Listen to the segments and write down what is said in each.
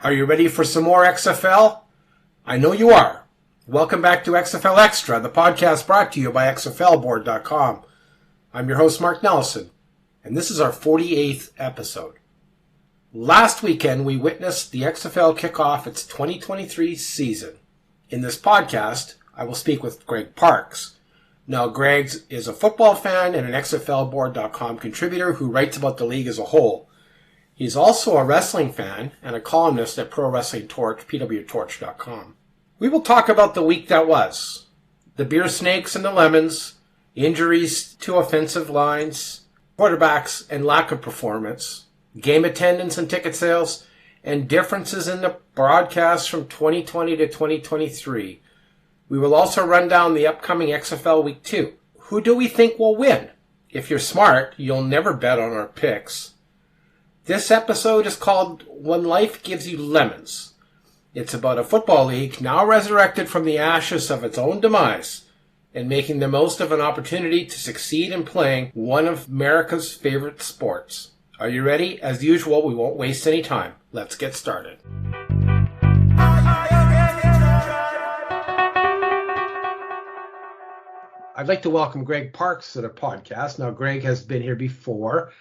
Are you ready for some more XFL? I know you are. Welcome back to XFL Extra, the podcast brought to you by XFLboard.com. I'm your host, Mark Nelson, and this is our 48th episode. Last weekend, we witnessed the XFL kick off its 2023 season. In this podcast, I will speak with Greg Parks. Now, Greg is a football fan and an XFLboard.com contributor who writes about the league as a whole. He's also a wrestling fan and a columnist at Pro Wrestling Torch, pwtorch.com. We will talk about the week that was, the beer snakes and the lemons, injuries to offensive lines, quarterbacks and lack of performance, game attendance and ticket sales, and differences in the broadcasts from 2020 to 2023. We will also run down the upcoming XFL Week 2. Who do we think will win? If you're smart, you'll never bet on our picks. This episode is called When Life Gives You Lemons. It's about a football league now resurrected from the ashes of its own demise and making the most of an opportunity to succeed in playing one of America's favorite sports. Are you ready? As usual, we won't waste any time. Let's get started. I'd like to welcome Greg Parks to the podcast. Now, Greg has been here before.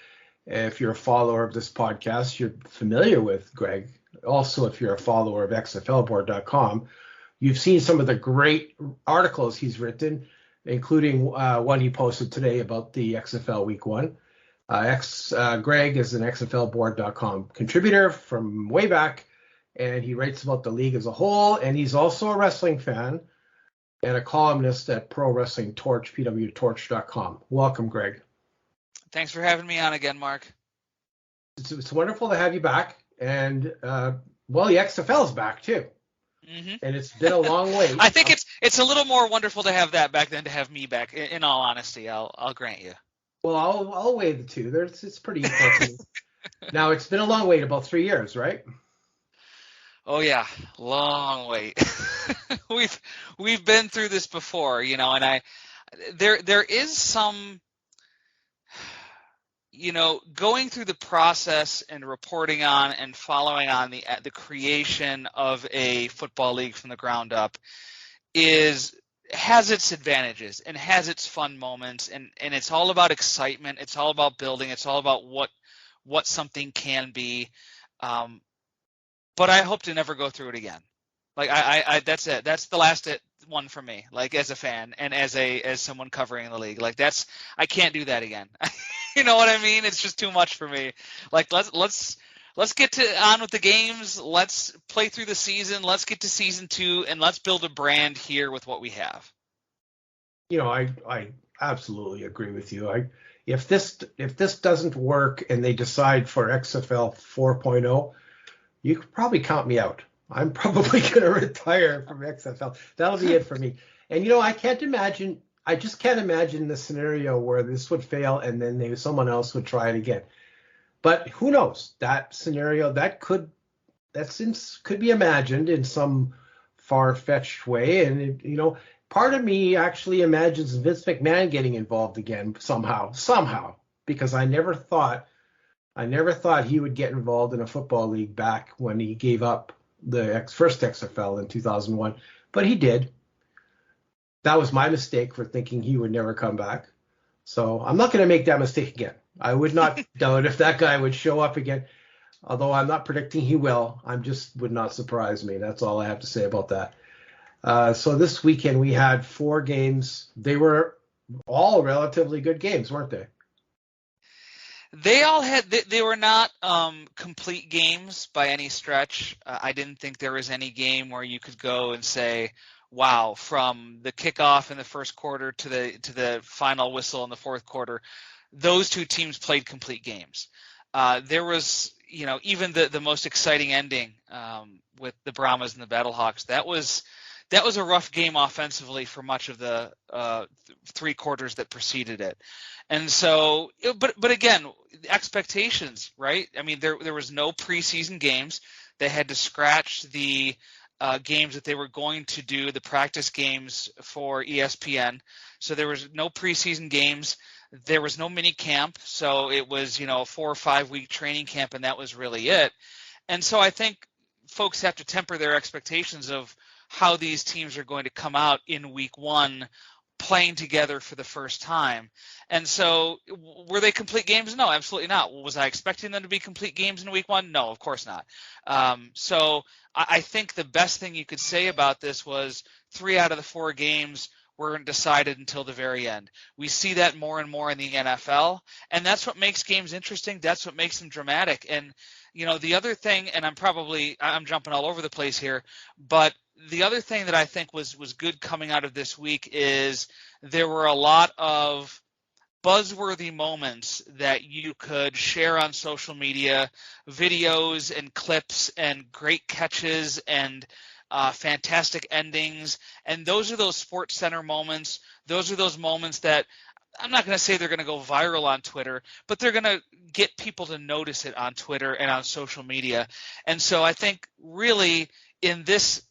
If you're a follower of this podcast, you're familiar with Greg. Also, if you're a follower of XFLboard.com, you've seen some of the great articles he's written, including one he posted today about the XFL Week 1. Greg is an XFLboard.com contributor from way back, and he writes about the league as a whole, and he's also a wrestling fan and a columnist at Pro Wrestling Torch, pwtorch.com. Welcome, Greg. Thanks for having me on again, Mark. It's wonderful to have you back. And, the XFL is back, too. Mm-hmm. And it's been a long wait. I think it's a little more wonderful to have that back than to have me back, in all honesty. I'll grant you. Well, I'll weigh the two. It's pretty important. Now, it's been a long wait, about 3 years, right? Oh, yeah. Long wait. We've been through this before, and there is some... going through the process and reporting on and following on the creation of a football league from the ground up has its advantages and has its fun moments, and it's all about excitement. It's all about building. It's all about what something can be. But I hope to never go through it again. Like I that's it. That's the last one for me. Like as a fan and as someone covering the league. Like I can't do that again. You know what I mean? It's just too much for me. Like let's get on with the games. Let's play through the season. Let's get to season 2 and let's build a brand here with what we have. I absolutely agree with you. If this doesn't work and they decide for XFL 4.0, you could probably count me out. I'm probably going to retire from XFL. That'll be it for me. And, I just can't imagine the scenario where this would fail and then someone else would try it again. But who knows? That scenario, that could be imagined in some far-fetched way. And, part of me actually imagines Vince McMahon getting involved again somehow, because I never thought he would get involved in a football league back when he gave up the first XFL in 2001, but he did. That was my mistake for thinking he would never come back. So I'm not going to make that mistake again. I would not doubt if that guy would show up again, although I'm not predicting he will. Would not surprise me. That's all I have to say about that. So this weekend we had 4 games. They were all relatively good games, weren't they? They were not complete games by any stretch. I didn't think there was any game where you could go and say, wow, from the kickoff in the first quarter to the final whistle in the fourth quarter, those two teams played complete games. There was, even the most exciting ending with the Brahmas and the Battlehawks. That was a rough game offensively for much of the 3 quarters that preceded it. And so, but again, expectations, right? I mean, there was no preseason games. They had to scratch the games that they were going to do, the practice games for ESPN. So there was no preseason games. There was no mini camp. So it was, a 4 or 5 week training camp, and that was really it. And so I think folks have to temper their expectations of how these teams are going to come out in week one playing together for the first time. And so were they complete games? No, absolutely not. Was I expecting them to be complete games in week one? No, of course not. So I think the best thing you could say about this was 3 out of the 4 games weren't decided until the very end. We see that more and more in the NFL, and that's what makes games interesting. That's what makes them dramatic. And, the other thing, and I'm jumping all over the place here, but the other thing that I think was good coming out of this week is there were a lot of buzzworthy moments that you could share on social media, videos and clips and great catches and fantastic endings. And those are those Sports Center moments. Those are those moments that I'm not going to say they're going to go viral on Twitter, but they're going to get people to notice it on Twitter and on social media. And so I think really in this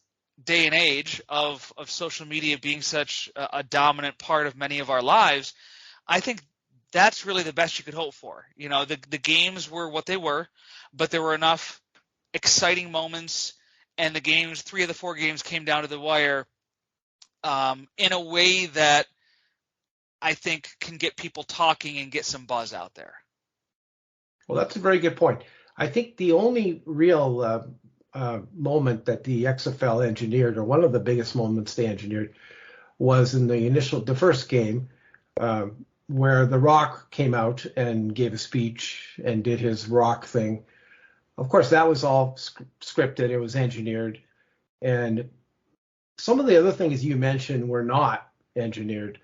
day and age of social media being such a dominant part of many of our lives, I think that's really the best you could hope for. The games were what they were, but there were enough exciting moments, and the games, 3 of the 4 games came down to the wire in a way that I think can get people talking and get some buzz out there. Well, that's a very good point. I think the only real moment that the XFL engineered, or one of the biggest moments they engineered, was in the first game where The Rock came out and gave a speech and did his Rock thing. Of course, that was all scripted. It was engineered. And some of the other things you mentioned were not engineered.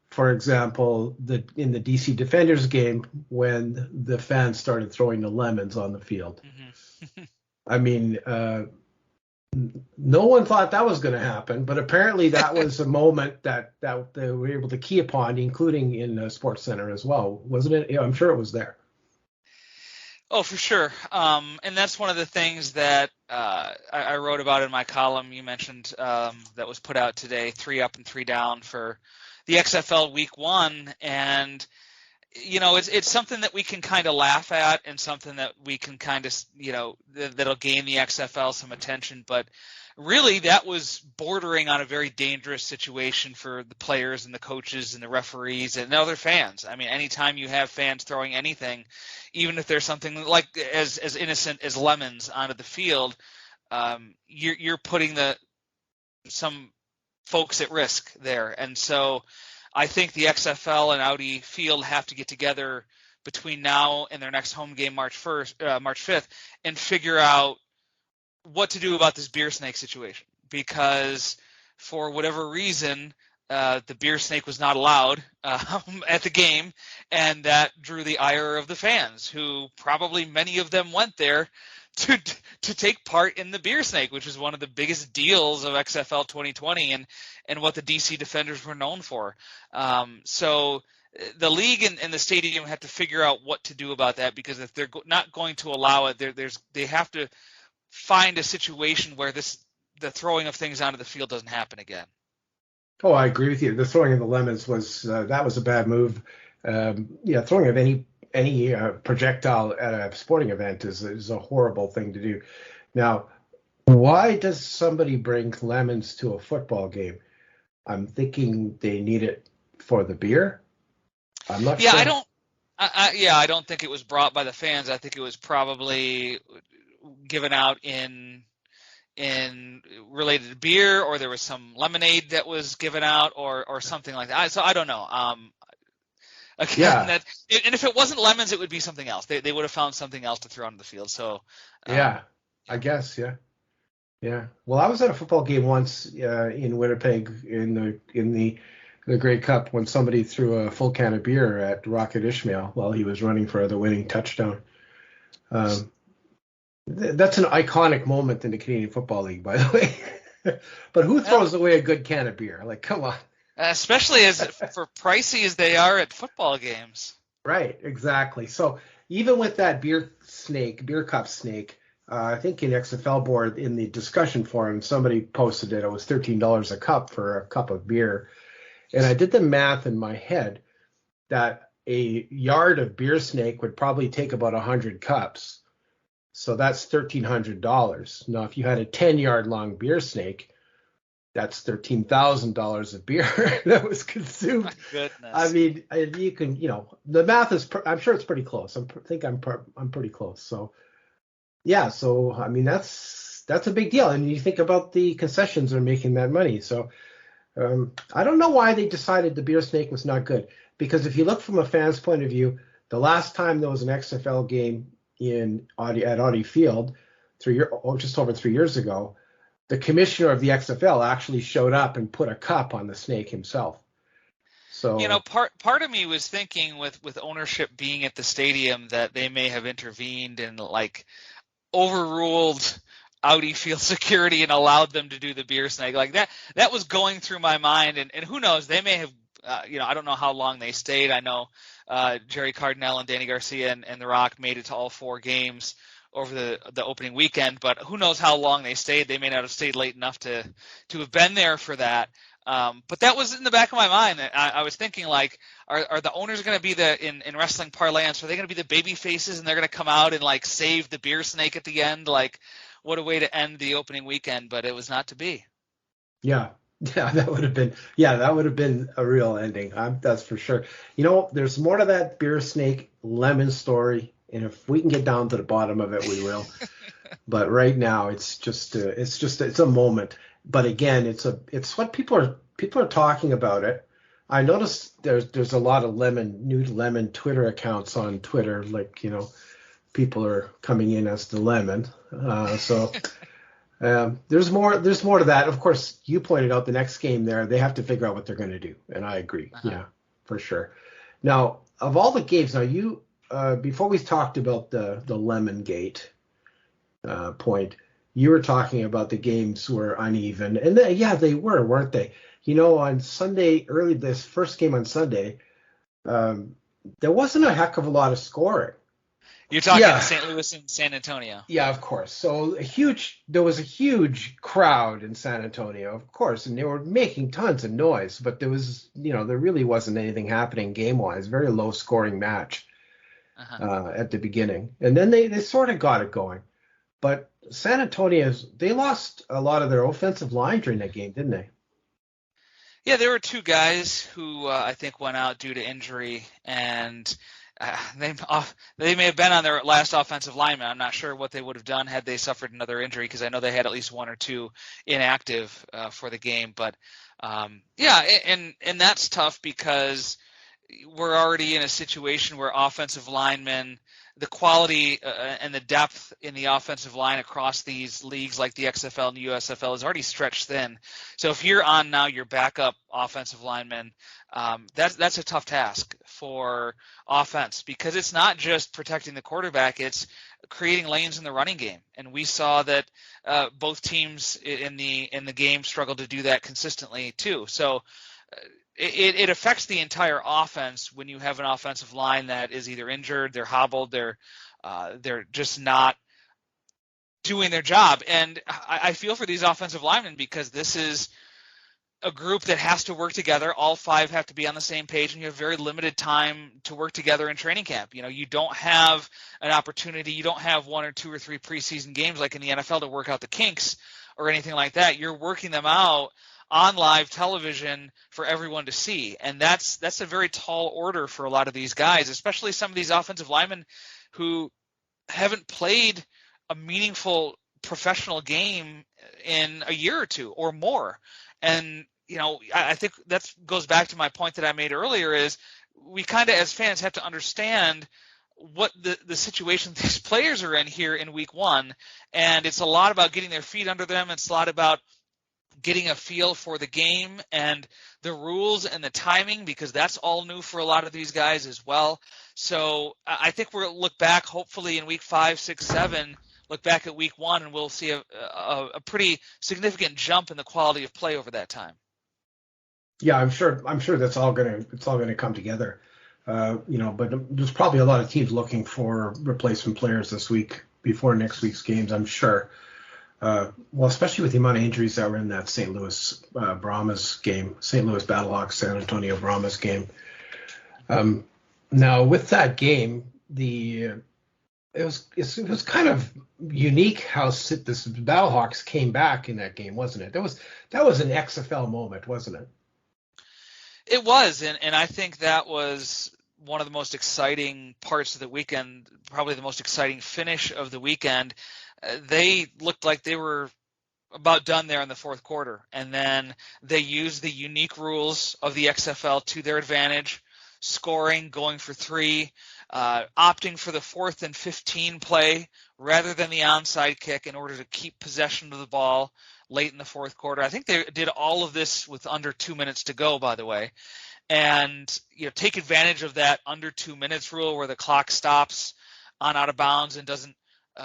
For example, in the DC Defenders game, when the fans started throwing the lemons on the field. Mm-hmm. I mean, no one thought that was going to happen, but apparently that was a moment that they were able to key upon, including in Sports Center as well, wasn't it? Yeah, I'm sure it was there. Oh, for sure. And that's one of the things that I wrote about in my column you mentioned that was put out today, 3 up and 3 down for the XFL Week 1. And, it's something that we can kind of laugh at and something that we can kind of, that'll gain the XFL some attention. But really, that was bordering on a very dangerous situation for the players and the coaches and the referees and other fans. I mean, anytime you have fans throwing anything, even if there's something like as innocent as lemons onto the field, you're putting some folks at risk there. And so I think the XFL and Audi Field have to get together between now and their next home game, March 5th, and figure out what to do about this beer snake situation, because for whatever reason, the beer snake was not allowed at the game, and that drew the ire of the fans, who probably many of them went there to take part in the beer snake, which is one of the biggest deals of XFL 2020 and what the DC Defenders were known for. So the league and the stadium have to figure out what to do about that, because if they're not going to allow it, they have to find a situation where the throwing of things onto the field doesn't happen again. Oh, I agree with you. The throwing of the lemons was that was a bad move. Throwing of any projectile at a sporting event is a horrible thing to do. Now, why does somebody bring lemons to a football game? I'm thinking they need it for the beer. I'm not sure. I don't think it was brought by the fans. I think it was probably given out in related to beer, or there was some lemonade that was given out, or something like that. So I don't know. And if it wasn't lemons, it would be something else. They would have found something else to throw onto the field. So I guess yeah. Well, I was at a football game once in Winnipeg in the Grey Cup when somebody threw a full can of beer at Rocket Ishmael while he was running for the winning touchdown. That's an iconic moment in the Canadian Football League, by the way. But who throws away a good can of beer? Like, come on. Especially as for pricey as they are at football games. Right, exactly. So even with that beer cup snake, I think in XFL board in the discussion forum, somebody posted it was $13 a cup for a cup of beer. And I did the math in my head that a yard of beer snake would probably take about 100 cups. So that's $1,300. Now, if you had a 10-yard long beer snake, that's $13,000 of beer that was consumed. My I goodness. mean, you can, the math is, I'm sure it's pretty close. I'm pretty close. So yeah, so I mean, that's a big deal. And you think about the concessions are making that money. So I don't know why they decided the beer snake was not good. Because if you look from a fan's point of view, the last time there was an XFL game at Audi Field, just over 3 years ago, the commissioner of the XFL actually showed up and put a cup on the snake himself. So Part of me was thinking with ownership being at the stadium that they may have intervened and like overruled Audi field security and allowed them to do the beer snake like that. That was going through my mind, and who knows? They may have. I don't know how long they stayed. I know Jerry Cardinale and Danny Garcia and The Rock made it to all 4 games over the opening weekend, but who knows how long they stayed. They may not have stayed late enough to have been there for that. But that was in the back of my mind. I was thinking, like, are the owners going to be in wrestling parlance? Are they going to be the baby faces and they're going to come out and like save the beer snake at the end? Like, what a way to end the opening weekend, but it was not to be. yeah, that would have been a real ending. That's for sure. There's more to that beer snake lemon story, and if we can get down to the bottom of it, we will. But right now, it's a moment. But again, it's what people are talking about it. I noticed there's a lot of new lemon Twitter accounts on Twitter, like people are coming in as the lemon. So there's more to that. Of course, you pointed out the next game there, they have to figure out what they're going to do, and I agree. Uh-huh. Yeah, for sure. Now, of all the games, before we talked about the Lemon Gate point, you were talking about the games were uneven, and they were, weren't they? On Sunday, this first game on Sunday, there wasn't a heck of a lot of scoring. You're talking St. Louis and San Antonio. Yeah, of course. So there was a huge crowd in San Antonio, of course, and they were making tons of noise, but there really wasn't anything happening game-wise. Very low-scoring match at the beginning, and then they sort of got it going. But San Antonio, they lost a lot of their offensive line during that game, didn't they? Yeah, there were 2 guys who I think went out due to injury, and they may have been on their last offensive lineman. I'm not sure what they would have done had they suffered another injury, because I know they had at least 1 or 2 inactive for the game. But and that's tough because we're already in a situation where offensive linemen, the quality and the depth in the offensive line across these leagues like the XFL and the USFL is already stretched thin. So if you're on now your backup offensive lineman, that's a tough task for offense, because it's not just protecting the quarterback, it's creating lanes in the running game. And we saw that both teams in the game struggled to do that consistently too. So it affects the entire offense when you have an offensive line that is either injured, they're hobbled, they're just not doing their job. And I feel for these offensive linemen, because this is a group that has to work together. All 5 have to be on the same page, and you have very limited time to work together in training camp. You don't have an opportunity. You don't have 1 or 2 or 3 preseason games like in the NFL to work out the kinks or anything like that. You're working them out on live television for everyone to see. And that's a very tall order for a lot of these guys, especially some of these offensive linemen who haven't played a meaningful professional game in a year or 2 or more. And, I think that goes back to my point that I made earlier, is we kind of, as fans, have to understand what the situation these players are in here in week 1. And it's a lot about getting their feet under them. It's a lot about getting a feel for the game and the rules and the timing, because that's all new for a lot of these guys as well. So I think we'll look back, hopefully in week 5, 6, 7, look back at week 1, and we'll see a pretty significant jump in the quality of play over that time. Yeah, I'm sure that's all gonna come together. But there's probably a lot of teams looking for replacement players this week before next week's games, I'm sure. Well, especially with the amount of injuries that were in that St. Louis Brahmas game, St. Louis Battlehawks, San Antonio Brahmas game. Now, with that game, the it was kind of unique how this Battlehawks came back in that game, wasn't it? That was an XFL moment, wasn't it? It was, and I think that was one of the most exciting parts of the weekend, probably the most exciting finish of the weekend. They looked like they were about done there in the fourth quarter, and then they used the unique rules of the XFL to their advantage, scoring, going for three, opting for the 4th and 15 play rather than the onside kick in order to keep possession of the ball late in the fourth quarter. I think they did all of this with under 2 minutes to go, by the way, and take advantage of that under 2 minutes rule where the clock stops on out of bounds and doesn't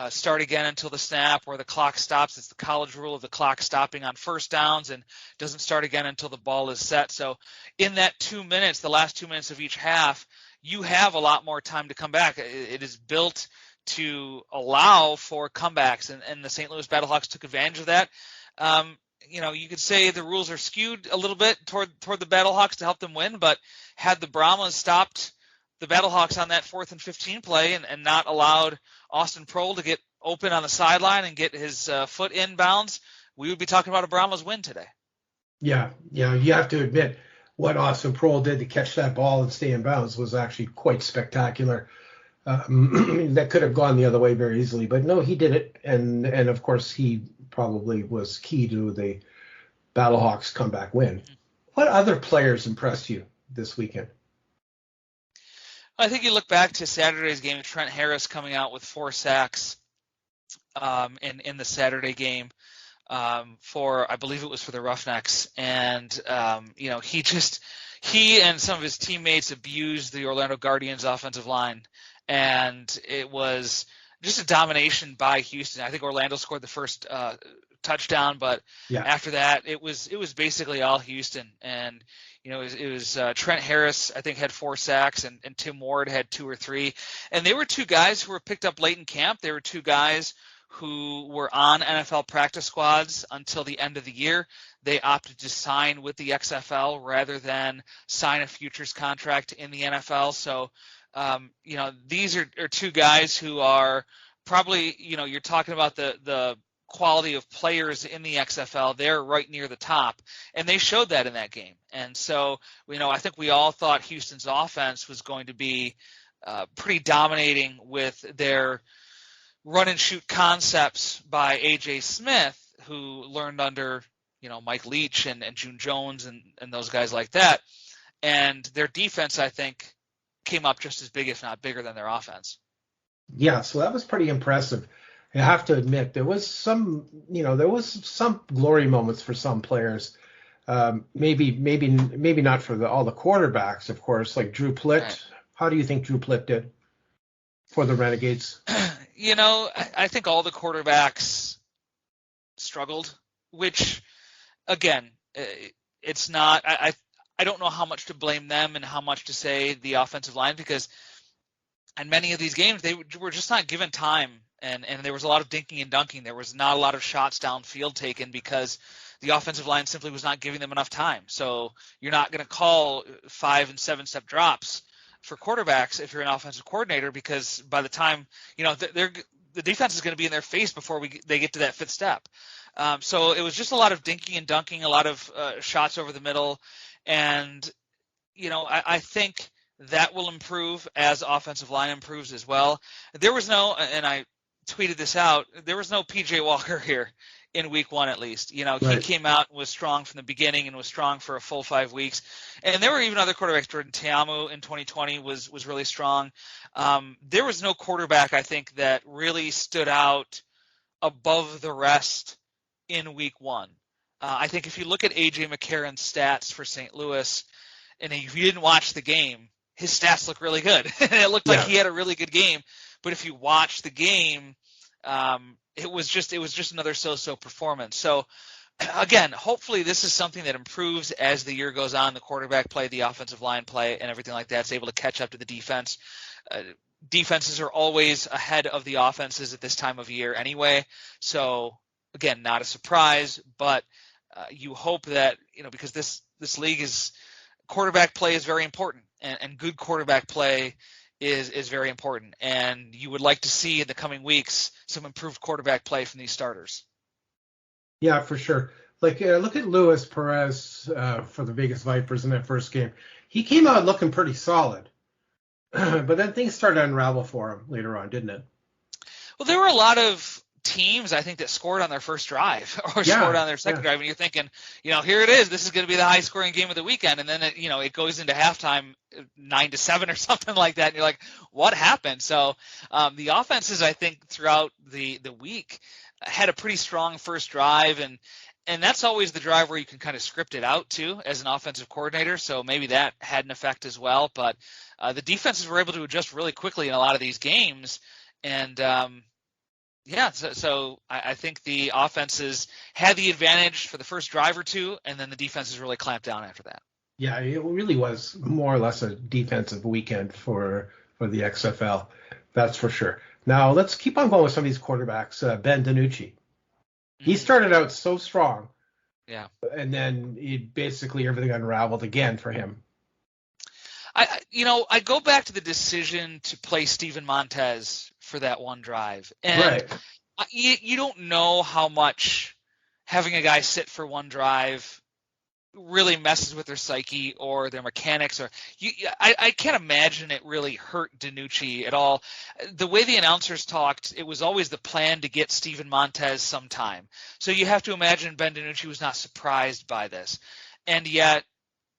start again until the snap, where the clock stops. It's the college rule of the clock stopping on first downs and doesn't start again until the ball is set. So in that 2 minutes, the last 2 minutes of each half, you have a lot more time to come back. It is built to allow for comebacks, and the St. Louis Battlehawks took advantage of that. You could say the rules are skewed a little bit toward the Battlehawks to help them win, but had the Brahmas stopped the Battlehawks on that 4th and 15 play and not allowed Austin Prohl to get open on the sideline and get his foot inbounds, we would be talking about a Brahmas win today. Yeah, you have to admit what Austin Prohl did to catch that ball and stay in bounds was actually quite spectacular. That could have gone the other way very easily, but no, he did it, and of course he probably was key to the Battlehawks comeback win. What other players impressed you this weekend? I think you look back to Saturday's game, Trent Harris coming out with 4 sacks in the Saturday game for, I believe it was for the Roughnecks, and he and some of his teammates abused the Orlando Guardians offensive line, and it was just a domination by Houston. I think Orlando scored the first touchdown, but after that, it was basically all Houston. And it was Trent Harris, I think, had 4 sacks, and Tim Ward had 2 or 3. And they were 2 guys who were picked up late in camp. They were 2 guys who were on NFL practice squads until the end of the year. They opted to sign with the XFL rather than sign a futures contract in the NFL. So, these are 2 guys who are probably, you're talking about the quality of players in the XFL. They're right near the top, and they showed that in that game. And so, I think we all thought Houston's offense was going to be pretty dominating with their run and shoot concepts by A.J. Smith, who learned under, Mike Leach and June Jones and those guys like that. And their defense, I think, came up just as big, if not bigger, than their offense. Yeah, so that was pretty impressive. I have to admit, there was some glory moments for some players. Maybe not for all the quarterbacks, of course, like Drew Plitt. Right. How do you think Drew Plitt did for the Renegades? I think all the quarterbacks struggled, which, again, it's not – I don't know how much to blame them and how much to say the offensive line, because in many of these games they were just not given time, and there was a lot of dinking and dunking. There was not a lot of shots downfield taken because the offensive line simply was not giving them enough time. So you're not going to call 5- and 7-step drops for quarterbacks if you're an offensive coordinator, because by the time the defense is going to be in their face before they get to that 5th step. So it was just a lot of dinking and dunking, a lot of shots over the middle. And, I think that will improve as offensive line improves as well. There was no, and I tweeted this out, there was no P.J. Walker here in week 1 at least. Right. He came out and was strong from the beginning and was strong for a full 5 weeks. And there were even other quarterbacks. Jordan Ta'amu in 2020 was really strong. There was no quarterback, I think, that really stood out above the rest in week 1. I think if you look at A.J. McCarron's stats for St. Louis, and if you didn't watch the game, his stats look really good. It looked like he had a really good game. But if you watch the game, it was just another so-so performance. So, again, hopefully this is something that improves as the year goes on. The quarterback play, the offensive line play, and everything like that is able to catch up to the defense. Defenses are always ahead of the offenses at this time of year anyway. So, again, not a surprise, but you hope that, because this league is – quarterback play is very important, and good quarterback play is very important. And you would like to see in the coming weeks some improved quarterback play from these starters. Yeah, for sure. Like, look at Luis Perez for the Vegas Vipers in that first game. He came out looking pretty solid, but then things started to unravel for him later on, didn't it? Well, there were a lot of teams, I think, that scored on their first drive or scored on their second drive, and you're thinking, here it is. This is going to be the high-scoring game of the weekend, and then it goes into halftime 9-7 or something like that, and you're like, what happened? So the offenses, I think, throughout the week had a pretty strong first drive, and that's always the drive where you can kind of script it out too as an offensive coordinator. So maybe that had an effect as well. But the defenses were able to adjust really quickly in a lot of these games, and so I think the offenses had the advantage for the first drive or two, and then the defenses really clamped down after that. Yeah, it really was more or less a defensive weekend for the XFL. That's for sure. Now, let's keep on going with some of these quarterbacks. Ben DiNucci. He started out so strong. Yeah. And then basically everything unraveled again for him. I go back to the decision to play Steven Montez for that one drive. And right. You don't know how much having a guy sit for one drive really messes with their psyche or their mechanics, or I can't imagine it really hurt DiNucci at all. The way the announcers talked, it was always the plan to get Steven Montez sometime. So you have to imagine Ben DiNucci was not surprised by this, and yet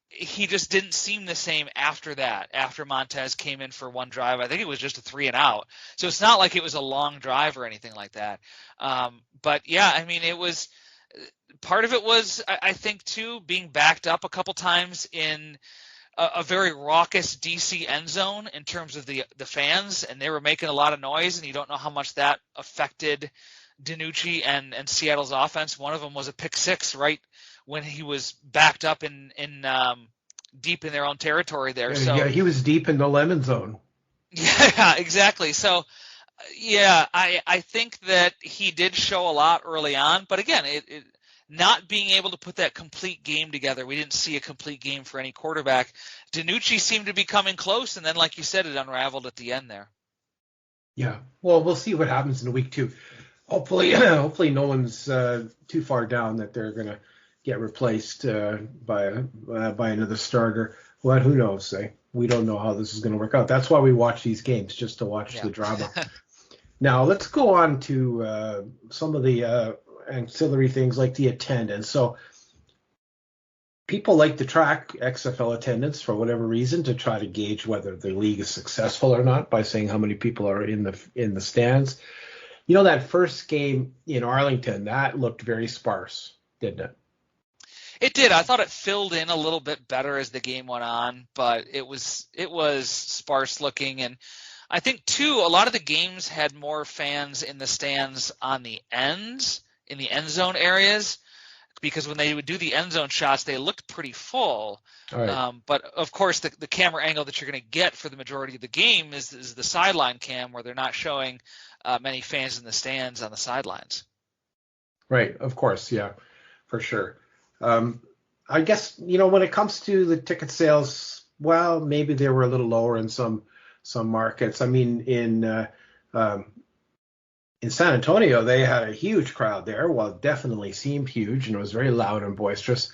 he just didn't seem the same after that. After Montez came in for one drive, I think it was just a 3-and-out. So it's not like it was a long drive or anything like that. But yeah, I mean, it was. Part of it was, I think, too, being backed up a couple times in a very raucous DC end zone in terms of the fans, and they were making a lot of noise, and you don't know how much that affected DiNucci and Seattle's offense. One of them was a pick six right when he was backed up in deep in their own territory there. Yeah, he was deep in the lemon zone. Yeah, exactly. So. Yeah, I think that he did show a lot early on, but again, it not being able to put that complete game together, we didn't see a complete game for any quarterback. DiNucci seemed to be coming close, and then, like you said, it unraveled at the end there. Yeah, well, we'll see what happens in week 2. Hopefully no one's too far down that they're going to get replaced by another starter. Well, who knows? We don't know how this is going to work out. That's why we watch these games, just to watch the drama. Now, let's go on to some of the ancillary things like the attendance. So people like to track XFL attendance for whatever reason to try to gauge whether the league is successful or not by saying how many people are in the stands. That first game in Arlington, that looked very sparse, didn't it? It did. I thought it filled in a little bit better as the game went on, but it was sparse looking. And I think, too, a lot of the games had more fans in the stands on the ends, in the end zone areas, because when they would do the end zone shots, they looked pretty full. Right. But, of course, the camera angle that you're going to get for the majority of the game is the sideline cam, where they're not showing many fans in the stands on the sidelines. Right, of course, yeah, for sure. I guess, when it comes to the ticket sales, well, maybe they were a little lower in some markets. I mean, in San Antonio, they had a huge crowd there. Well, it definitely seemed huge, and it was very loud and boisterous.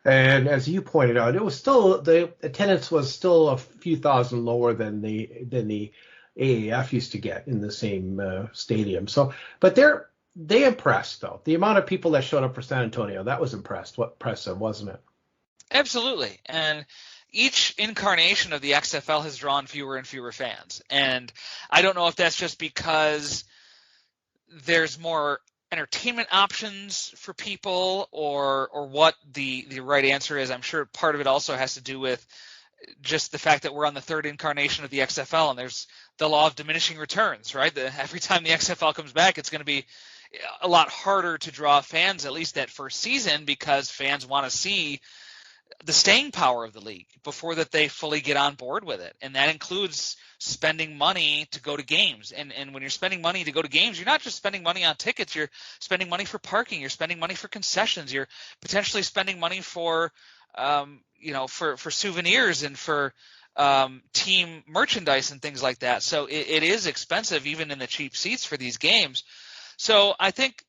And as you pointed out, it was still, the attendance was still a few thousand lower than the AAF used to get in the same stadium. So, but they impressed, though. The amount of people that showed up for San Antonio, that was impressive, wasn't it? Absolutely. And each incarnation of the XFL has drawn fewer and fewer fans. And I don't know if that's just because there's more entertainment options for people or what the right answer is. I'm sure part of it also has to do with just the fact that we're on the third incarnation of the XFL, and there's the law of diminishing returns, right? Every time the XFL comes back, it's going to be a lot harder to draw fans, at least that first season, because fans want to see the staying power of the league before that they fully get on board with it. And that includes spending money to go to games. And when you're spending money to go to games, you're not just spending money on tickets, you're spending money for parking, you're spending money for concessions, you're potentially spending money for for souvenirs and for team merchandise and things like that. So it is expensive even in the cheap seats for these games. So I think,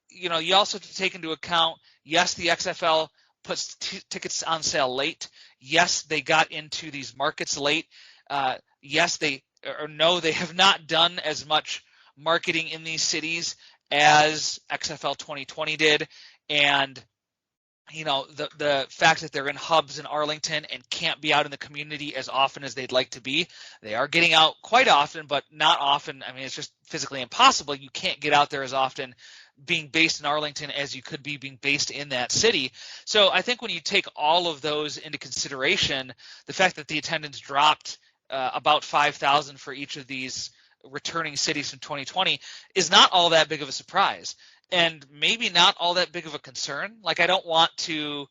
you also have to take into account, yes, the XFL puts tickets on sale late. Yes, they got into these markets late. Yes, they have not done as much marketing in these cities as XFL 2020 did. And the fact that they're in hubs in Arlington and can't be out in the community as often as they'd like to be. They are getting out quite often, but not often. I mean, it's just physically impossible. You can't get out there as often being based in Arlington as you could be being based in that city. So I think when you take all of those into consideration, the fact that the attendance dropped about 5,000 for each of these returning cities from 2020 is not all that big of a surprise. And maybe not all that big of a concern. Like, I don't want to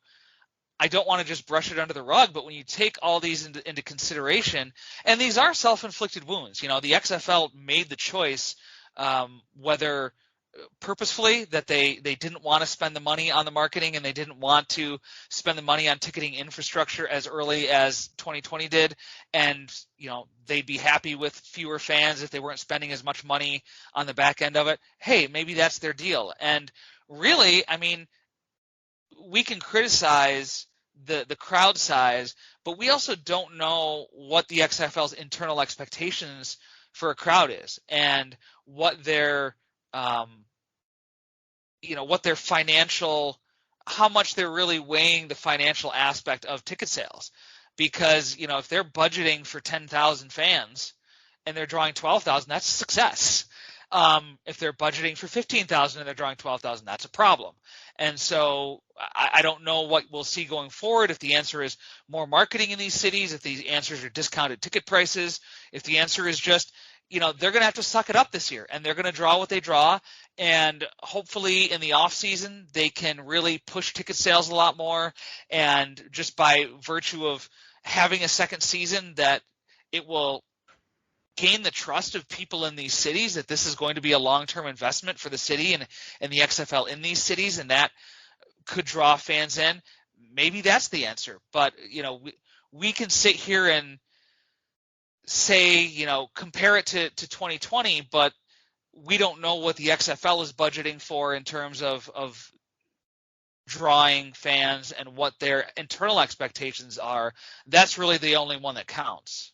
just brush it under the rug, but when you take all these into consideration, and these are self-inflicted wounds, the XFL made the choice, whether purposefully, that they didn't want to spend the money on the marketing and they didn't want to spend the money on ticketing infrastructure as early as 2020 did, and they'd be happy with fewer fans if they weren't spending as much money on the back end of it. Hey, maybe that's their deal. And really, I mean, we can criticize the crowd size, but we also don't know what the XFL's internal expectations for a crowd is, and what their financial, how much they're really weighing the financial aspect of ticket sales. Because, if they're budgeting for 10,000 fans and they're drawing 12,000, that's a success. If they're budgeting for 15,000 and they're drawing 12,000, that's a problem. And so I don't know what we'll see going forward, if the answer is more marketing in these cities, if the answers are discounted ticket prices, if the answer is just, they're going to have to suck it up this year, and they're going to draw what they draw. And hopefully in the off season, they can really push ticket sales a lot more. And just by virtue of having a second season, that it will gain the trust of people in these cities, that this is going to be a long-term investment for the city and the XFL in these cities, and that could draw fans in. Maybe that's the answer. But, we can sit here and say, compare it to 2020, but we don't know what the XFL is budgeting for in terms of drawing fans and what their internal expectations are. That's really the only one that counts.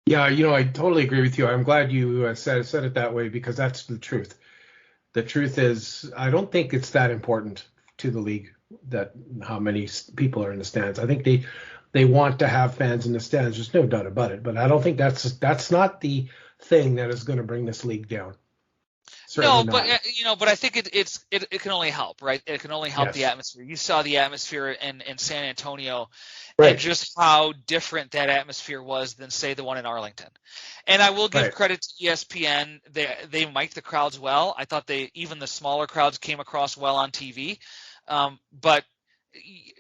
Yeah, I totally agree with you. I'm glad you said it that way, because that's the truth. The truth is, I don't think it's that important to the league that how many people are in the stands. I think they want to have fans in the stands. There's no doubt about it. But I don't think that's not the thing that is going to bring this league down. Certainly no, but I think it can only help, right? It can only help. Yes. The atmosphere. You saw the atmosphere in San Antonio, right, and just how different that atmosphere was than, say, the one in Arlington. And I will give credit to ESPN. They mic'd the crowds well. I thought even the smaller crowds came across well on TV. But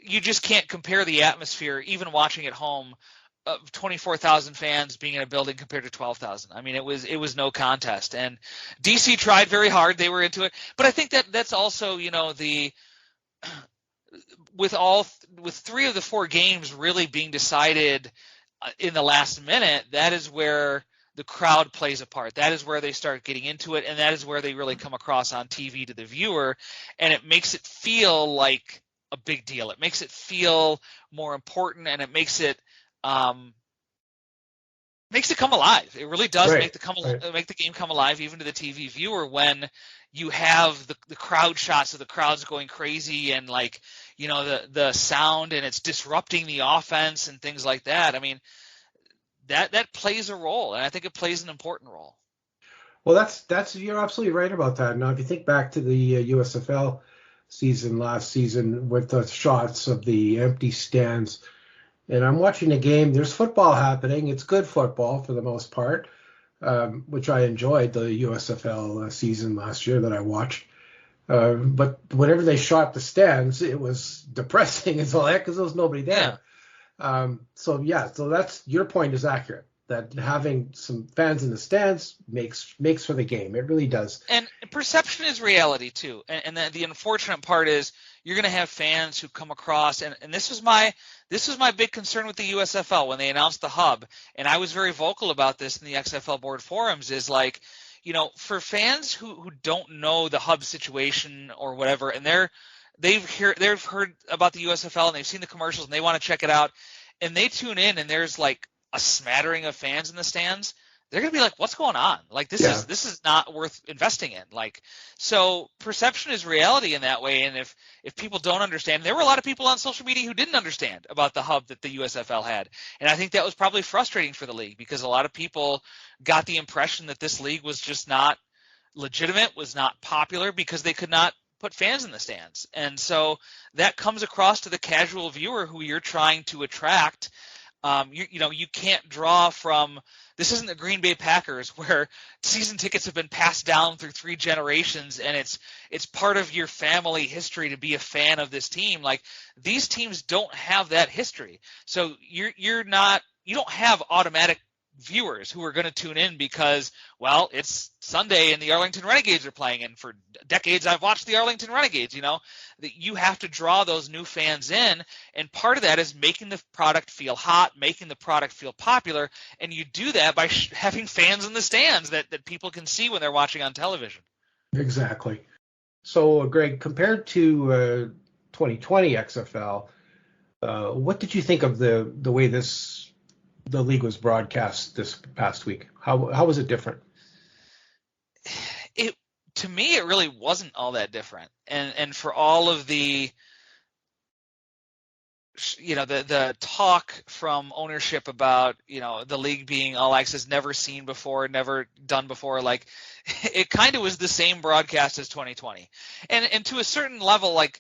you just can't compare the atmosphere, even watching at home, of 24,000 fans being in a building compared to 12,000. I mean, it was no contest. And DC tried very hard; they were into it. But I think that's also, with 3 of the 4 games really being decided in the last minute, that is where the crowd plays a part. That is where they start getting into it, and that is where they really come across on TV to the viewer, and it makes it feel like a big deal. It makes it feel more important, and it makes it come alive. It really does make the game come alive, even to the TV viewer, when you have the crowd shots of the crowds going crazy, and the sound, and it's disrupting the offense and things like that. I mean, that plays a role, and I think it plays an important role. Well, that's you're absolutely right about that. Now, if you think back to the USFL season last season with the shots of the empty stands, and I'm watching the game, there's football happening. It's good football for the most part, which I enjoyed the USFL season last year that I watched. But whenever they shot the stands, it was depressing as all heck because there was nobody there. Yeah. So that's your point is accurate. that having some fans in the stands makes for the game. It really does. And perception is reality too. And the unfortunate part is you're going to have fans who come across, and this was my big concern with the USFL when they announced the hub, and I was very vocal about this in the XFL board forums, is like, for fans who don't know the hub situation or whatever, and they've heard about the USFL and they've seen the commercials and they want to check it out, and they tune in and there's like a smattering of fans in the stands, they're going to be like, what's going on? Like, this is not worth investing in. Like, so perception is reality in that way. And if people don't understand, there were a lot of people on social media who didn't understand about the hub that the USFL had. And I think that was probably frustrating for the league because a lot of people got the impression that this league was just not legitimate, was not popular because they could not put fans in the stands. And so that comes across to the casual viewer who you're trying to attract. You can't draw from – this isn't the Green Bay Packers where season tickets have been passed down through 3 generations and it's part of your family history to be a fan of this team. Like, these teams don't have that history. So you don't have automatic viewers who are going to tune in because, well, it's Sunday and the Arlington Renegades are playing, and for decades I've watched the Arlington Renegades. That you have to draw those new fans in, and part of that is making the product feel hot, making the product feel popular, and you do that by having fans in the stands that people can see when they're watching on television. Exactly. So, Greg, compared to 2020 XFL, what did you think of the way the league was broadcast this past week? How was it different? To me, it really wasn't all that different. And for all of the talk from ownership about, the league being all access, never seen before, never done before, like, it kind of was the same broadcast as 2020. And to a certain level, like,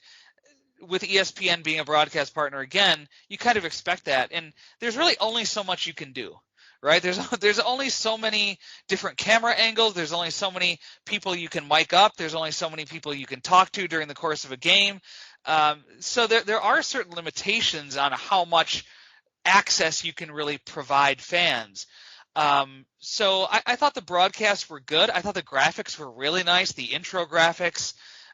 with ESPN being a broadcast partner again, you kind of expect that. And there's really only so much you can do, right? There's only so many different camera angles. There's only so many people you can mic up. There's only so many people you can talk to during the course of a game. So there are certain limitations on how much access you can really provide fans. So I thought the broadcasts were good. I thought the graphics were really nice. The intro graphics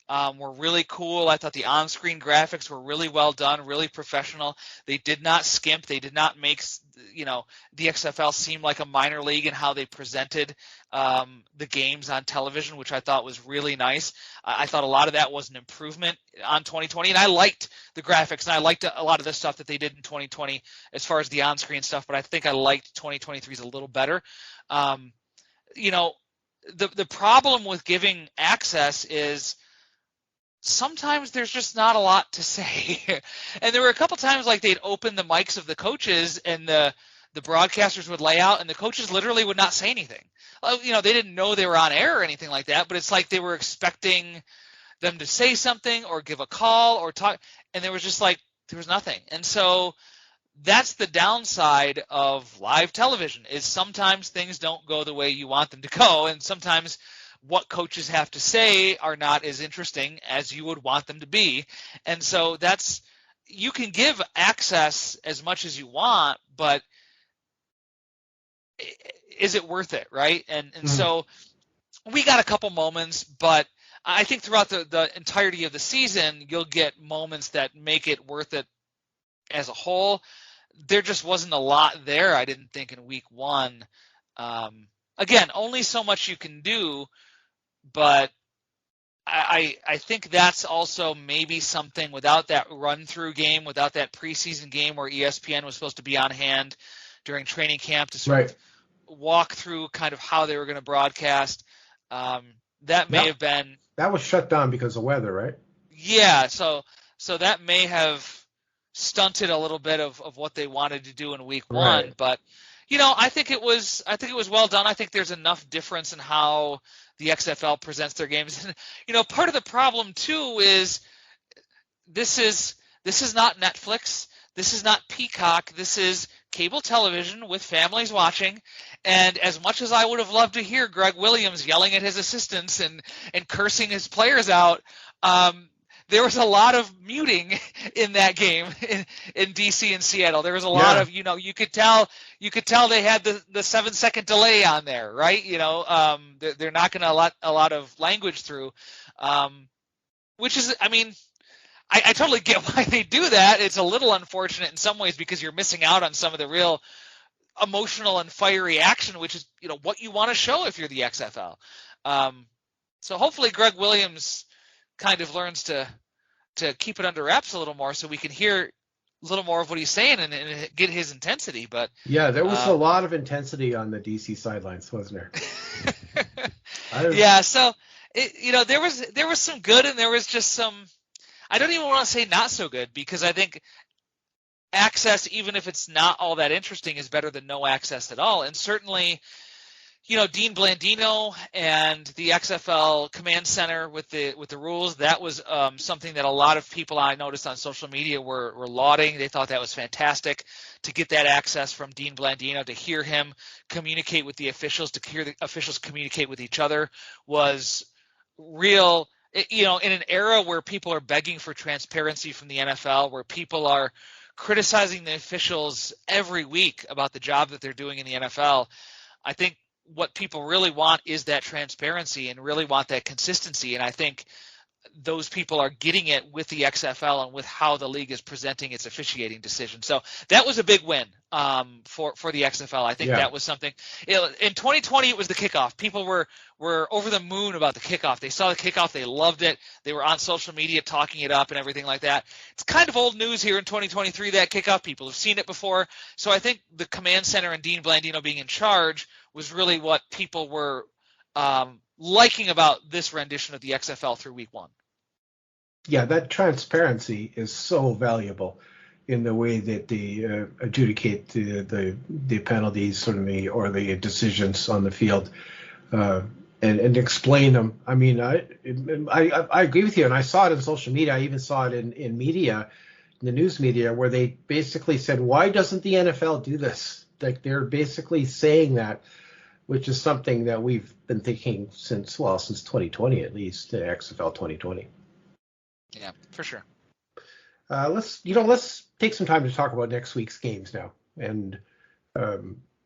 were really cool. I thought the on-screen graphics were really well done, really professional. They did not skimp. They did not make the XFL seem like a minor league in how they presented the games on television, which I thought was really nice. I thought a lot of that was an improvement on 2020, and I liked the graphics, and I liked a lot of the stuff that they did in 2020 as far as the on-screen stuff, but I think I liked 2023's a little better. The problem with giving access is sometimes there's just not a lot to say. And there were a couple times like they'd open the mics of the coaches and the broadcasters would lay out and the coaches literally would not say anything. They didn't know they were on air or anything like that, but it's like they were expecting them to say something or give a call or talk, and there was nothing. And so that's the downside of live television, is sometimes things don't go the way you want them to go, and sometimes what coaches have to say are not as interesting as you would want them to be. And so you can give access as much as you want, but is it worth it, right? And so we got a couple moments, but I think throughout the entirety of the season, you'll get moments that make it worth it as a whole. There just wasn't a lot there, I didn't think, in week 1. Again, only so much you can do, but I think that's also maybe something without that run-through game, without that preseason game where ESPN was supposed to be on hand during training camp to sort of walk through kind of how they were going to broadcast. That may have been... That was shut down because of weather, right? Yeah, so that may have stunted a little bit of what they wanted to do in week 1, but I think it was well done. I think there's enough difference in how the XFL presents their games. And, part of the problem too is this is not Netflix. This is not Peacock. This is cable television with families watching. And as much as I would have loved to hear Greg Williams yelling at his assistants and cursing his players out, there was a lot of muting in that game in DC and Seattle. There was a lot Yeah. of, you could tell they had the 7-second delay on there, right? They're knocking a lot of language through, which is, I mean, I totally get why they do that. It's a little unfortunate in some ways because you're missing out on some of the real emotional and fiery action, which is what you want to show if you're the XFL. So hopefully Greg Williams kind of learns to keep it under wraps a little more, so we can hear a little more of what he's saying and get his intensity. But yeah, there was a lot of intensity on the DC sidelines, wasn't there? Yeah, so there was some good, and there was just some. I don't even want to say not so good, because I think access, even if it's not all that interesting, is better than no access at all. And certainly, Dean Blandino and the XFL Command Center with the rules, that was something that a lot of people I noticed on social media were lauding. They thought that was fantastic to get that access from Dean Blandino, to hear him communicate with the officials, to hear the officials communicate with each other, was real. In an era where people are begging for transparency from the NFL, where people are criticizing the officials every week about the job that they're doing in the NFL, I think what people really want is that transparency and really want that consistency. And I think those people are getting it with the XFL and with how the league is presenting its officiating decision. So that was a big win for the XFL. I think that was something. In 2020, it was the kickoff. People were over the moon about the kickoff. They saw the kickoff. They loved it. They were on social media talking it up and everything like that. It's kind of old news here in 2023, that kickoff. People have seen it before. So I think the Command Center and Dean Blandino being in charge was really what people were liking about this rendition of the XFL through week one. Yeah, that transparency is so valuable in the way that they adjudicate the penalties or the decisions on the field, and explain them. I mean, I agree with you, and I saw it in social media. I even saw it in media, in the news media, where they basically said, "Why doesn't the NFL do this?" Like, they're basically saying that, which is something that we've been thinking since 2020 at least, XFL 2020. Yeah, for sure. Let's take some time to talk about next week's games now. And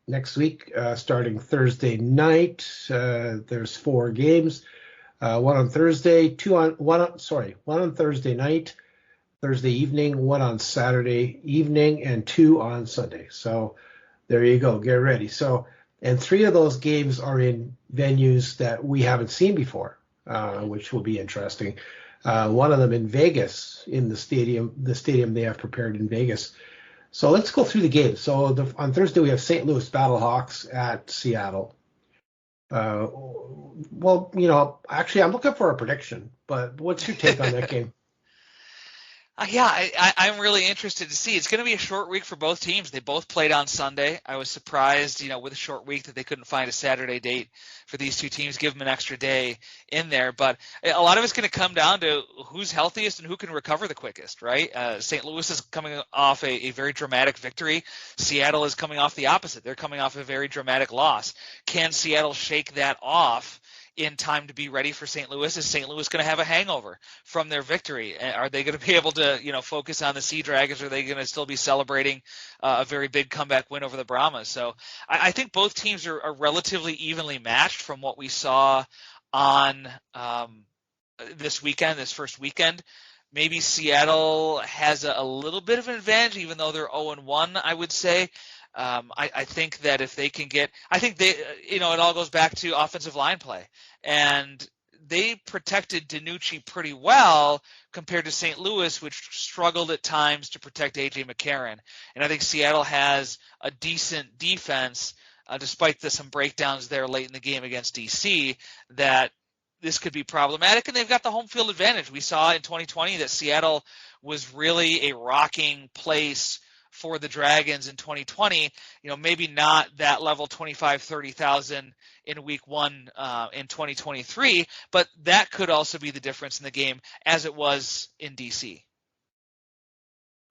next week, starting Thursday night, there's 4 games. One on Thursday, one on Thursday night, Thursday evening, one on Saturday evening, and 2 on Sunday. So there you go. Get ready. And 3 of those games are in venues that we haven't seen before, which will be interesting. One of them in Vegas, in the stadium they have prepared in Vegas. So let's go through the games. So on Thursday, we have St. Louis Battlehawks at Seattle. Actually, I'm looking for a prediction, but what's your take on that game? I'm really interested to see. It's going to be a short week for both teams. They both played on Sunday. I was surprised, with a short week, that they couldn't find a Saturday date for these two teams, give them an extra day in there. But a lot of it's going to come down to who's healthiest and who can recover the quickest, right? St. Louis is coming off a very dramatic victory. Seattle is coming off the opposite. They're coming off a very dramatic loss. Can Seattle shake that off in time to be ready for St. Louis? Is St. Louis going to have a hangover from their victory? Are they going to be able to, focus on the Sea Dragons? Or are they going to still be celebrating a very big comeback win over the Brahmas? So I think both teams are relatively evenly matched from what we saw on this first weekend. Maybe Seattle has a little bit of an advantage, even though they're 0-1, I would say. I think that if they can it all goes back to offensive line play, and they protected DiNucci pretty well compared to St. Louis, which struggled at times to protect A.J. McCarron. And I think Seattle has a decent defense, despite some breakdowns there late in the game against D.C., that this could be problematic, and they've got the home field advantage. We saw in 2020 that Seattle was really a rocking place for the Dragons in 2020, maybe not that level 25,000-30,000 in week 1 in 2023, but that could also be the difference in the game as it was in DC.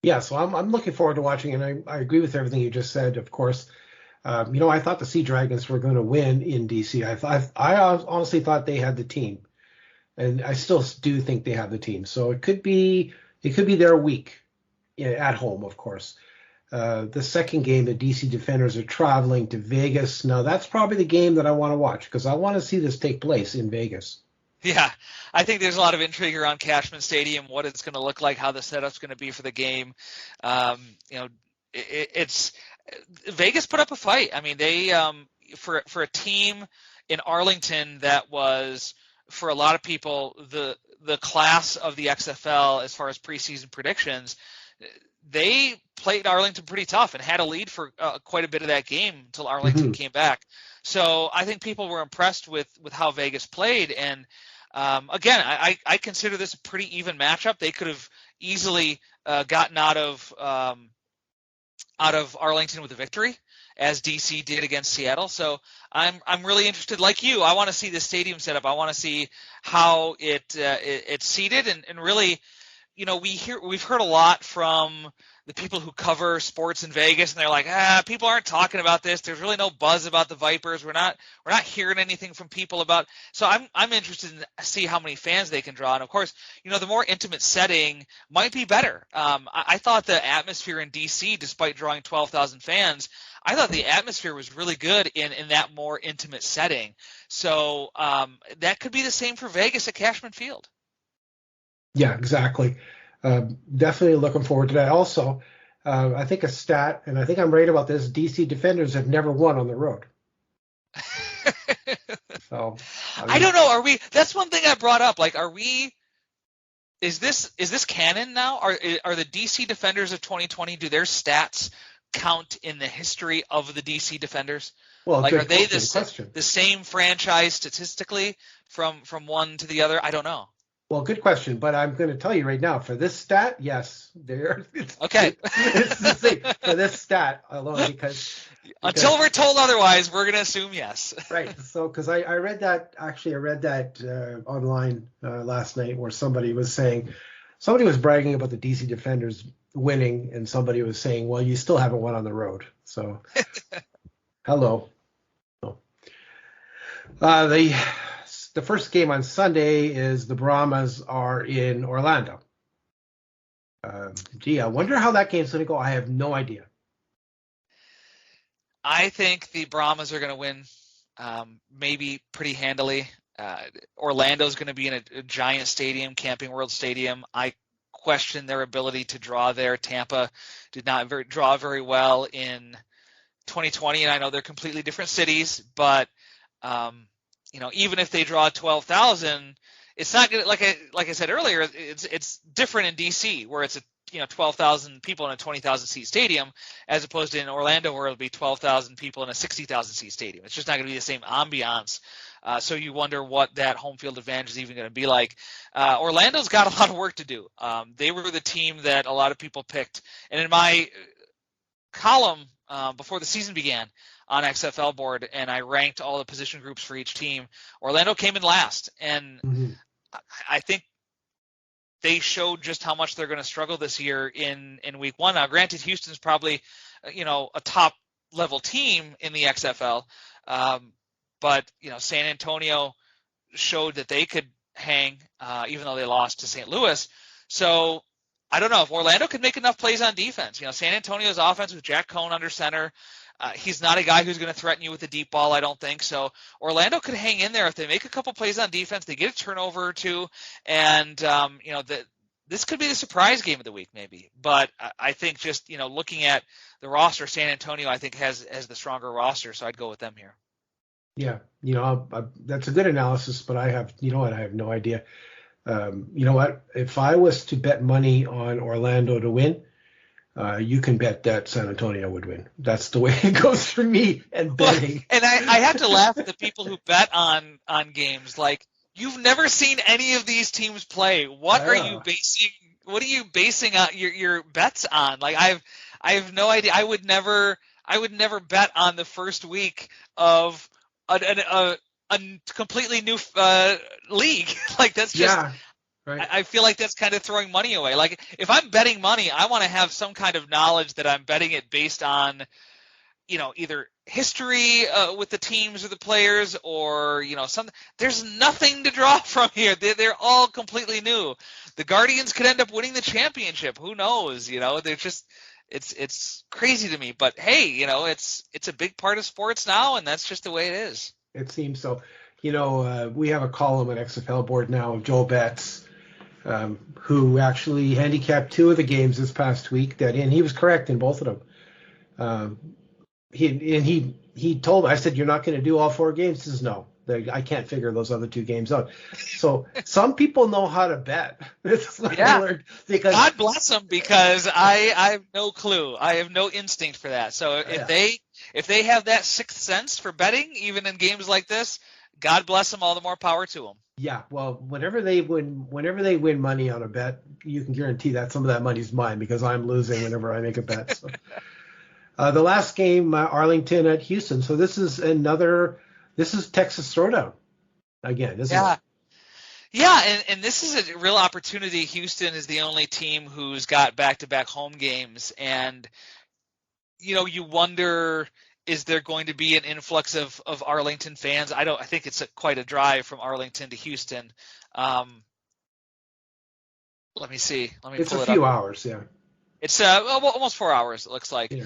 Yeah, so I'm looking forward to watching, and I agree with everything you just said. Of course, I thought the Sea Dragons were going to win in DC. I honestly thought they had the team. and I still do think they have the team. So it could be their week, at home, of course. The second game, the DC Defenders are traveling to Vegas. Now that's probably the game that I want to watch because I want to see this take place in Vegas. Yeah, I think there's a lot of intrigue around Cashman Stadium, what it's going to look like, how the setup's going to be for the game. It's Vegas put up a fight. I mean, they for a team in Arlington that was, for a lot of people, the class of the XFL as far as preseason predictions. They played Arlington pretty tough and had a lead for quite a bit of that game until Arlington came back. So I think people were impressed with how Vegas played. And again, I consider this a pretty even matchup. They could have easily gotten out of Arlington with a victory, as DC did against Seattle. So I'm really interested, like you. I want to see the stadium set up. I want to see how it's seated, and really, we've heard a lot from the people who cover sports in Vegas, and they're like, people aren't talking about this. There's really no buzz about the Vipers. We're not hearing anything from people about. So I'm interested in see how many fans they can draw. And of course, the more intimate setting might be better. I thought the atmosphere in DC, despite drawing 12,000 fans, I thought the atmosphere was really good in that more intimate setting. So that could be the same for Vegas at Cashman Field. Yeah, exactly. Definitely looking forward to that. Also, I think a stat, and I think I'm right about this, DC Defenders have never won on the road. So I don't know. That's one thing I brought up. Like, is this canon now? Are the DC Defenders of 2020, do their stats count in the history of the DC Defenders? Well, like, are they the same franchise statistically from one to the other? I don't know. Well, good question, but I'm going to tell you right now, for this stat, yes, they're okay. It's the same for this stat alone because until we're told otherwise, we're going to assume yes. Right. So, because I read that online last night, where somebody was bragging about the DC Defenders winning, and somebody was saying, "Well, you still haven't won on the road." So, hello. So, the first game on Sunday is the Brahmas are in Orlando. I wonder how that game's going to go. I have no idea. I think the Brahmas are going to win, maybe pretty handily. Orlando's going to be in a giant stadium, Camping World Stadium. I question their ability to draw there. Tampa did not draw very well in 2020, and I know they're completely different cities, but even if they draw 12,000, it's not good. Like I said earlier, it's different in DC, where it's 12,000 people in a 20,000 seat stadium, as opposed to in Orlando, where it'll be 12,000 people in a 60,000 seat stadium. It's just not going to be the same ambiance. So you wonder what that home field advantage is even going to be like. Orlando's got a lot of work to do. They were the team that a lot of people picked, and in my column before the season began on XFL board, and I ranked all the position groups for each team, Orlando came in last, and I think they showed just how much they're going to struggle this year in week one. Now, granted, Houston's probably a top level team in the XFL, but San Antonio showed that they could hang, even though they lost to St. Louis. So I don't know if Orlando could make enough plays on defense. San Antonio's offense with Jack Cohn under center, he's not a guy who's going to threaten you with a deep ball, I don't think. So Orlando could hang in there if they make a couple plays on defense, they get a turnover or two, and this could be the surprise game of the week maybe. But I think just looking at the roster, San Antonio I think has the stronger roster, so I'd go with them here. Yeah, that's a good analysis, but I have no idea. You know what? If I was to bet money on Orlando to win, you can bet that San Antonio would win. That's the way it goes for me and betting. And I have to laugh at the people who bet on games. Like, you've never seen any of these teams play. What are you basing your bets on? Like, I have no idea. I would never bet on the first week of a completely new league. Like, that's just right. I feel like that's kind of throwing money away. Like, if I'm betting money, I want to have some kind of knowledge that I'm betting it based on either history with the teams or the players, or something. There's nothing to draw from here. They're all completely new. The Guardians could end up winning the championship. Who knows? They're just it's crazy to me. But hey, it's a big part of sports now, and that's just the way it is. It seems so. We have a column at XFL Board now of Joel Betts, who actually handicapped 2 of the games this past week. And he was correct in both of them. He told me, I said, "You're not going to do all 4 games?" He says, "No, I can't figure those other 2 games out." So some people know how to bet. Yeah. Because God bless them, because I have no clue. I have no instinct for that. So if they have that sixth sense for betting, even in games like this, God bless them. All the more power to them. Yeah, well, whenever they win money on a bet, you can guarantee that some of that money's mine, because I'm losing whenever I make a bet. So. The last game, Arlington at Houston. So this is Texas Throwdown again, isn't it? Yeah, and this is a real opportunity. Houston is the only team who's got back-to-back home games, and you wonder, is there going to be an influx of Arlington fans? I think it's quite a drive from Arlington to Houston. Let me see. Let me It's pull a it few up. hours, yeah. It's almost 4 hours, it looks like. Yeah.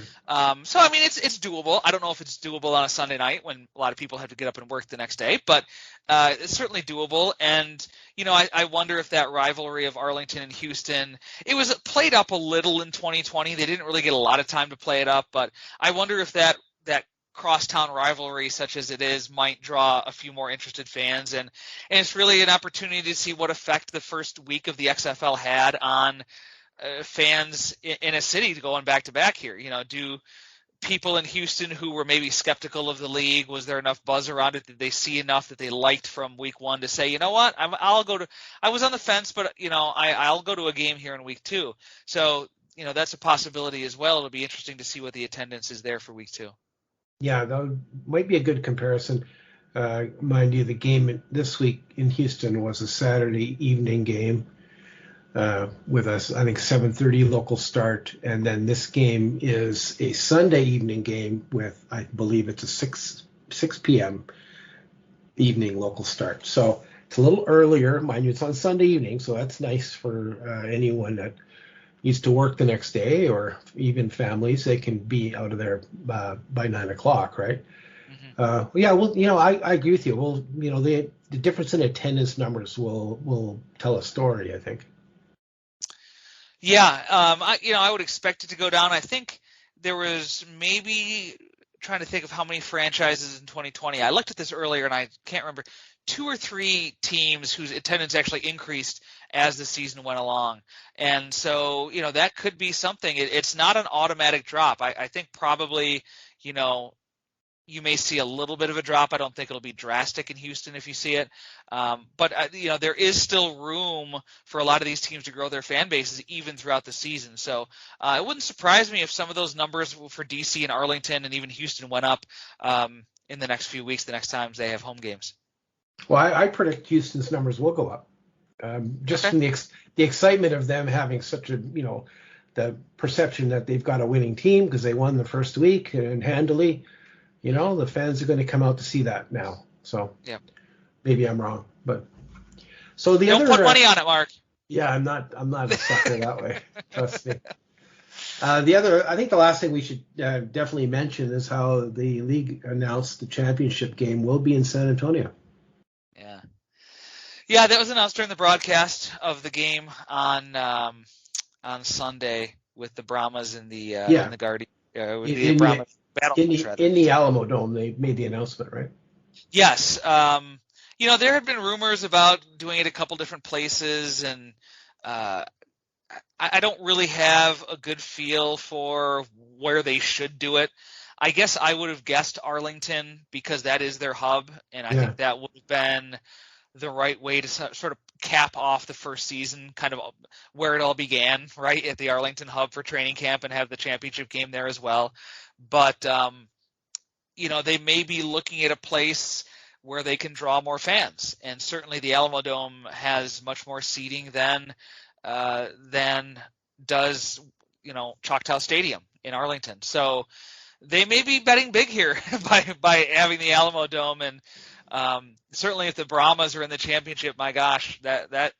So I mean, it's doable. I don't know if it's doable on a Sunday night when a lot of people have to get up and work the next day, but it's certainly doable. And I wonder if that rivalry of Arlington and Houston, it was played up a little in 2020. They didn't really get a lot of time to play it up, but I wonder if that crosstown rivalry, such as it is, might draw a few more interested fans, and it's really an opportunity to see what effect the first week of the XFL had on fans in a city going back to back here. Do people in Houston who were maybe skeptical of the league, was there enough buzz around it? Did they see enough that they liked from week 1 to say, you know what, I'll go to? I was on the fence, but I'll go to a game here in week 2. So that's a possibility as well. It'll be interesting to see what the attendance is there for week 2. Yeah, that might be a good comparison. Mind you, the game this week in Houston was a Saturday evening game. With us, I think 7:30 local start, and then this game is a Sunday evening game with, I believe it's a 6 p.m. evening local start. So it's a little earlier, mind you. It's on Sunday evening, so that's nice for anyone that needs to work the next day, or even families. They can be out of there by 9 o'clock, right? Mm-hmm. Yeah, well, I agree with you. Well, the difference in attendance numbers will tell a story, I think. Yeah, I would expect it to go down. I think there was maybe, trying to think of how many franchises in 2020. I looked at this earlier and I can't remember, 2 or 3 teams whose attendance actually increased as the season went along. And so, that could be something. It's not an automatic drop. I think probably, you may see a little bit of a drop. I don't think it'll be drastic in Houston if you see it. But there is still room for a lot of these teams to grow their fan bases even throughout the season. So it wouldn't surprise me if some of those numbers for DC and Arlington and even Houston went up in the next few weeks, the next times they have home games. Well, I predict Houston's numbers will go up. Just from the excitement of them having such a, the perception that they've got a winning team because they won the first week and handily. The fans are going to come out to see that now. So yeah, maybe I'm wrong, but so the don't other put money on it, Mark. Yeah, I'm not a sucker that way. Trust me. I think the last thing we should definitely mention is how the league announced the championship game will be in San Antonio. Yeah, that was announced during the broadcast of the game on Sunday with the Brahmas and the Guardians. The Brahmas. In the Alamo Dome, they made the announcement, right? Yes. There had been rumors about doing it a couple different places, and I don't really have a good feel for where they should do it. I guess I would have guessed Arlington because that is their hub, and I think that would have been the right way to sort of cap off the first season, kind of where it all began, right, at the Arlington hub for training camp, and have the championship game there as well. But, they may be looking at a place where they can draw more fans. And certainly the Alamo Dome has much more seating than does, Choctaw Stadium in Arlington. So they may be betting big here by having the Alamo Dome. And certainly if the Brahmas are in the championship, my gosh, that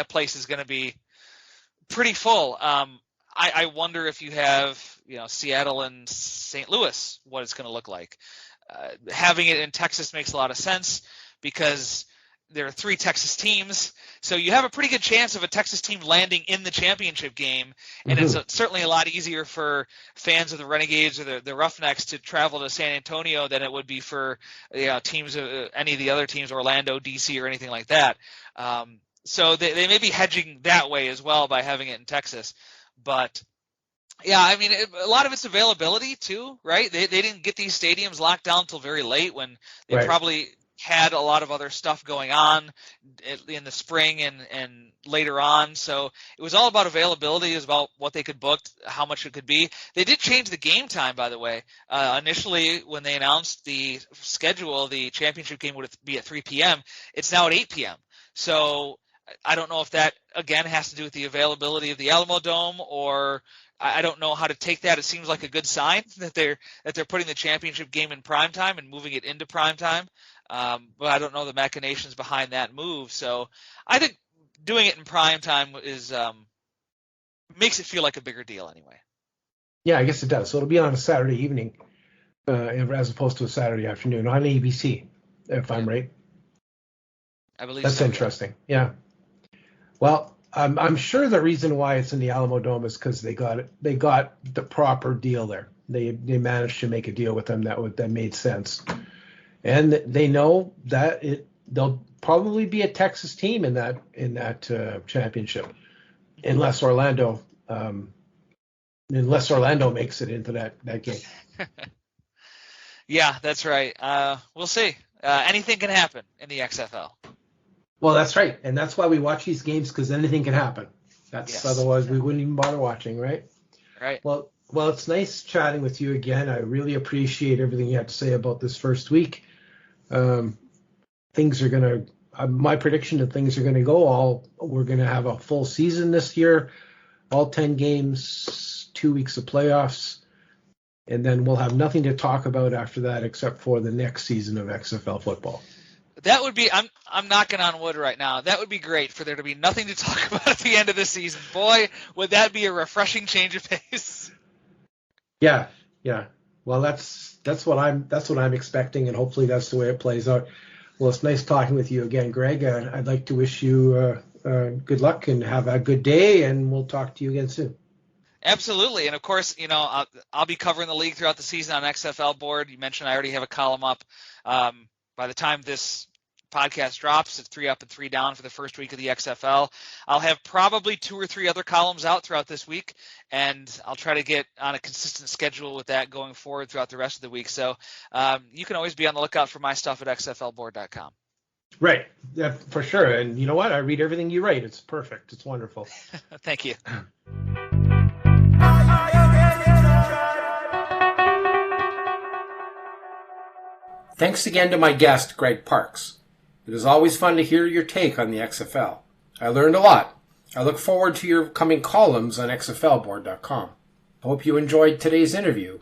place is going to be pretty full. I wonder if you have, Seattle and St. Louis, what it's going to look like. Having it in Texas makes a lot of sense because there are 3 Texas teams, so you have a pretty good chance of a Texas team landing in the championship game, and it's certainly a lot easier for fans of the Renegades or the Roughnecks to travel to San Antonio than it would be for teams, any of the other teams, Orlando, DC, or anything like that. So they may be hedging that way as well by having it in Texas. But, yeah, I mean, a lot of it's availability too, right? They didn't get these stadiums locked down until very late when they probably had a lot of other stuff going on in the spring and later on. So it was all about availability. It was about what they could book, how much it could be. They did change the game time, by the way. Initially, when they announced the schedule, the championship game would be at 3 p.m. It's now at 8 p.m. So I don't know if that, again, has to do with the availability of the Alamo Dome, or I don't know how to take that. It seems like a good sign that they're putting the championship game in prime time and moving it into prime time. But I don't know the machinations behind that move. So I think doing it in prime time makes it feel like a bigger deal anyway. Yeah, I guess it does. So it'll be on a Saturday evening as opposed to a Saturday afternoon on ABC, if I'm right. I believe that's so. Interesting. Yeah. Well, I'm sure the reason why it's in the Alamo Dome is because they got the proper deal there. They managed to make a deal with them that made sense, and they know that they'll probably be a Texas team in that championship, unless Orlando makes it into that game. Yeah, that's right. We'll see. Anything can happen in the XFL. Well, that's right, and that's why we watch these games, because anything can happen. Otherwise we wouldn't even bother watching, right? Right. Well, it's nice chatting with you again. I really appreciate everything you had to say about this first week. Things are gonna. My prediction that things are gonna go. We're gonna have a full season this year, all 10 games, 2 weeks of playoffs, and then we'll have nothing to talk about after that except for the next season of XFL football. That would be. I'm knocking on wood right now. That would be great for there to be nothing to talk about at the end of the season. Boy, would that be a refreshing change of pace. Yeah. Well, that's what I'm expecting, and hopefully that's the way it plays out. Well, it's nice talking with you again, Greg. I'd like to wish you good luck and have a good day, and we'll talk to you again soon. Absolutely, and of course, I'll be covering the league throughout the season on XFL Board. You mentioned I already have a column up. By the time this podcast drops, it's 3 up and 3 down for the first week of the XFL. I'll have probably 2 or 3 other columns out throughout this week, and I'll try to get on a consistent schedule with that going forward throughout the rest of the week. So you can always be on the lookout for my stuff at xflboard.com. Right. Yeah, for sure. And you know what? I read everything you write. It's perfect. It's wonderful. Thank you. Thanks again to my guest, Greg Parks. It is always fun to hear your take on the XFL. I learned a lot. I look forward to your coming columns on xflboard.com. I hope you enjoyed today's interview.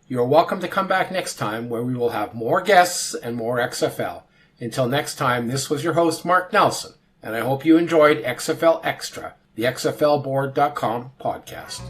You are welcome to come back next time, where we will have more guests and more XFL. Until next time, this was your host, Mark Nelson, and I hope you enjoyed XFL Extra, the xflboard.com podcast.